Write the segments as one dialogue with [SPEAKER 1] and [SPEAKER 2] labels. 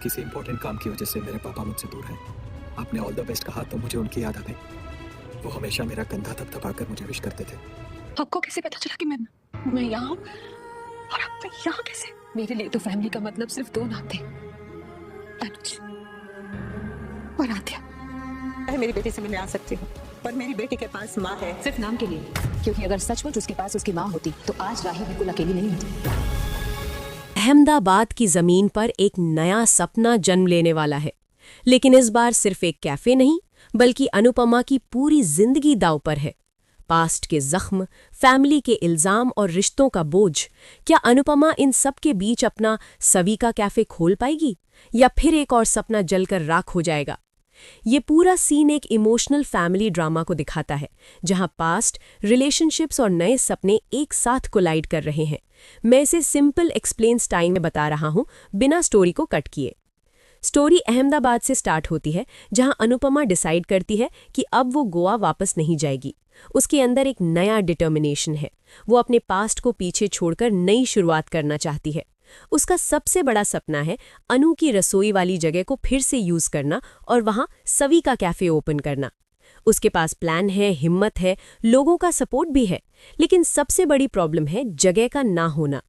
[SPEAKER 1] किसी इंपॉर्टेंट काम की वजह से मेरे पापा मुझसे दूर हैं। आपने ऑल द बेस्ट कहा तो मुझे उनकी याद आ गई। वो हमेशा मेरा कंधा थपथपाकर मुझे विश करते थे।
[SPEAKER 2] आपको कैसे पता चला कि मैं यहाँ हूँ? और आप यहाँ कैसे? मेरे लिए तो फैमिली का मतलब सिर्फ दो नाम थे, अनुज और आद्या।
[SPEAKER 3] मैं मेरी बेटी से मिलने आ सकती हूँ, पर मेरी बेटी के पास माँ है।
[SPEAKER 2] सिर्फ नाम के लिए, क्योंकि अगर सचमुच उसके पास उसकी माँ होती तो आज राही बिल्कुल अकेली नहीं होती।
[SPEAKER 4] अहमदाबाद की जमीन पर एक नया सपना जन्म लेने वाला है, लेकिन इस बार सिर्फ एक कैफे नहीं बल्कि अनुपमा की पूरी जिंदगी दांव पर है। पास्ट के जख्म, फैमिली के इल्जाम और रिश्तों का बोझ, क्या अनुपमा इन सब के बीच अपना सवी का कैफे खोल पाएगी या फिर एक और सपना जलकर राख हो जाएगा? ये पूरा सीन एक इमोशनल फैमिली ड्रामा को दिखाता है, जहां पास्ट, रिलेशनशिप्स और नए सपने एक साथ कोलाइड कर रहे हैं। मैं इसे सिंपल एक्सप्लेन स्टाइल में बता रहा हूं, बिना स्टोरी को कट किए। स्टोरी अहमदाबाद से स्टार्ट होती है, जहां अनुपमा डिसाइड करती है कि अब वो गोवा वापस नहीं जाएगी। उसके अंदर एक नया डिटर्मिनेशन है। वो अपने पास्ट को पीछे छोड़कर नई शुरुआत करना चाहती है। उसका सबसे बड़ा सपना है अनु की रसोई वाली जगह को फिर से यूज करना और वहां सवी का कैफे ओपन करना। उसके पास प्लान है, हिम्मत है, लोगों का सपोर्ट भी है, लेकिन सबसे बड़ी प्रॉब्लम है जगह का ना होना।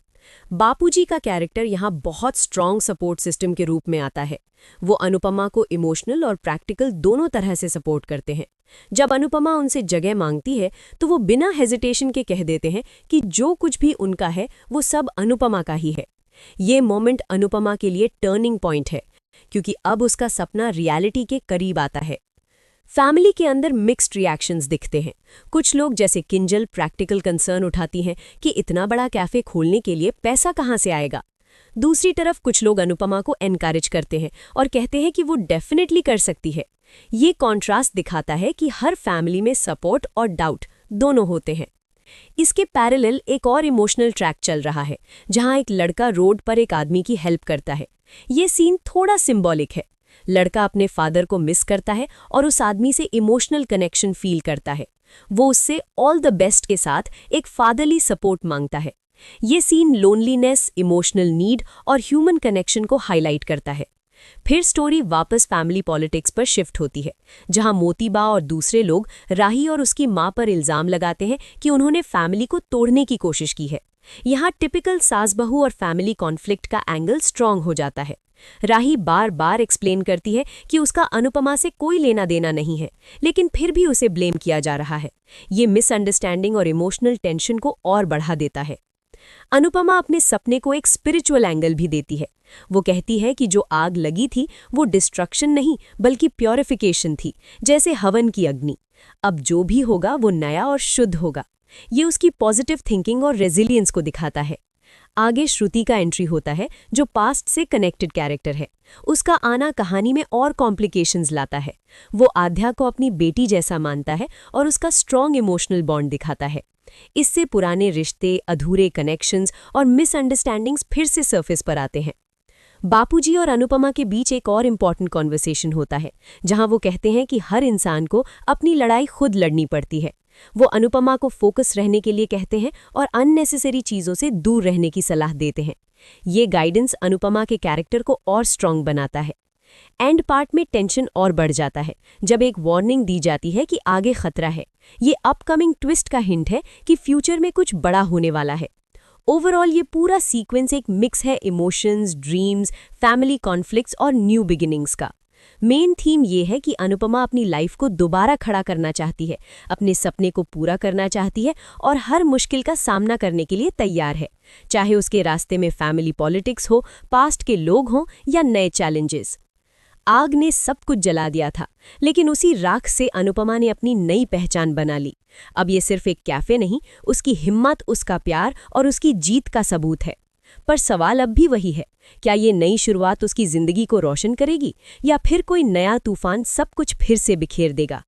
[SPEAKER 4] बापूजी का कैरेक्टर यहाँ बहुत स्ट्रॉन्ग सपोर्ट सिस्टम के रूप में आता है। वो अनुपमा को इमोशनल और प्रैक्टिकल दोनों तरह से सपोर्ट करते हैं। जब अनुपमा उनसे जगह मांगती है तो वो बिना हेजिटेशन के कह देते हैं कि जो कुछ भी उनका है वो सब अनुपमा का ही है। ये मोमेंट अनुपमा के लिए टर्निंग पॉइंट है, क्योंकि अब उसका सपना रियलिटी के करीब आता है। फैमिली के अंदर मिक्स्ड रिएक्शंस दिखते हैं। कुछ लोग जैसे किंजल प्रैक्टिकल कंसर्न उठाती हैं कि इतना बड़ा कैफे खोलने के लिए पैसा कहाँ से आएगा। दूसरी तरफ कुछ लोग अनुपमा को एनकरेज करते हैं और कहते हैं कि वो डेफिनेटली कर सकती है। ये कॉन्ट्रास्ट दिखाता है कि हर फैमिली में सपोर्ट और डाउट दोनों होते हैं। इसके पैरेलल एक और इमोशनल ट्रैक चल रहा है, जहां एक लड़का रोड पर एक आदमी की हेल्प करता है। ये सीन थोड़ा सिंबॉलिक है। लड़का अपने फादर को मिस करता है और उस आदमी से इमोशनल कनेक्शन फील करता है। वो उससे ऑल द बेस्ट के साथ एक फादरली सपोर्ट मांगता है। ये सीन लोनलीनेस, इमोशनल नीड और ह्यूमन कनेक्शन को हाईलाइट करता है। फिर स्टोरी वापस फैमिली पॉलिटिक्स पर शिफ्ट होती है, जहां मोतीबा और दूसरे लोग राही और उसकी मां पर इल्जाम लगाते हैं कि उन्होंने फैमिली को तोड़ने की कोशिश की है। यहाँ टिपिकल सास बहू और फैमिली कॉन्फ्लिक्ट का एंगल स्ट्रांग हो जाता है। राही बार बार एक्सप्लेन करती है कि उसका अनुपमा से कोई लेना देना नहीं है, लेकिन फिर भी उसे ब्लेम किया जा रहा है। ये मिसअंडरस्टैंडिंग और इमोशनल टेंशन को और बढ़ा देता है। अनुपमा अपने सपने को एक स्पिरिचुअल एंगल भी देती है। वो कहती है कि जो आग लगी थी वो डिस्ट्रक्शन नहीं बल्कि प्योरिफिकेशन थी, जैसे हवन की अग्नि। अब जो भी होगा वो नया और शुद्ध होगा। ये उसकी पॉजिटिव थिंकिंग और रेजिलियंस को दिखाता है। आगे श्रुति का एंट्री होता है, जो पास्ट से कनेक्टेड कैरेक्टर है। उसका आना कहानी में और कॉम्प्लिकेशंस लाता है। वो आद्या को अपनी बेटी जैसा मानता है और उसका स्ट्रॉन्ग इमोशनल बॉन्ड दिखाता है। इससे पुराने रिश्ते, अधूरे कनेक्शंस और मिसअंडरस्टैंडिंग्स फिर से सरफेस पर आते हैं। बापूजी और अनुपमा के बीच एक और इम्पॉर्टेंट कॉन्वर्सेशन होता है, जहां वो कहते हैं कि हर इंसान को अपनी लड़ाई खुद लड़नी पड़ती है। वो अनुपमा को फोकस रहने के लिए कहते हैं और अननेसेसरी चीज़ों से दूर रहने की सलाह देते हैं। ये गाइडेंस अनुपमा के कैरेक्टर को और स्ट्रॉन्ग बनाता है। एंड पार्ट में टेंशन और बढ़ जाता है, जब एक वार्निंग दी जाती है कि आगे खतरा है। ये अपकमिंग ट्विस्ट का हिंट है कि फ्यूचर में कुछ बड़ा होने वाला है। ओवरऑल ये पूरा सीक्वेंस एक मिक्स है इमोशंस, ड्रीम्स, फैमिली कॉन्फ्लिक्ट्स और न्यू बिगिनिंग्स का। मेन थीम ये है कि अनुपमा अपनी लाइफ को दोबारा खड़ा करना चाहती है, अपने सपने को पूरा करना चाहती है और हर मुश्किल का सामना करने के लिए तैयार है, चाहे उसके रास्ते में फैमिली पॉलिटिक्स हो, पास्ट के लोग हों या नए चैलेंजेस। आग ने सब कुछ जला दिया था, लेकिन उसी राख से अनुपमा ने अपनी नई पहचान बना ली। अब ये सिर्फ एक कैफे नहीं, उसकी हिम्मत, उसका प्यार और उसकी जीत का सबूत है। पर सवाल अब भी वही है, क्या ये नई शुरुआत उसकी जिंदगी को रोशन करेगी या फिर कोई नया तूफान सब कुछ फिर से बिखेर देगा?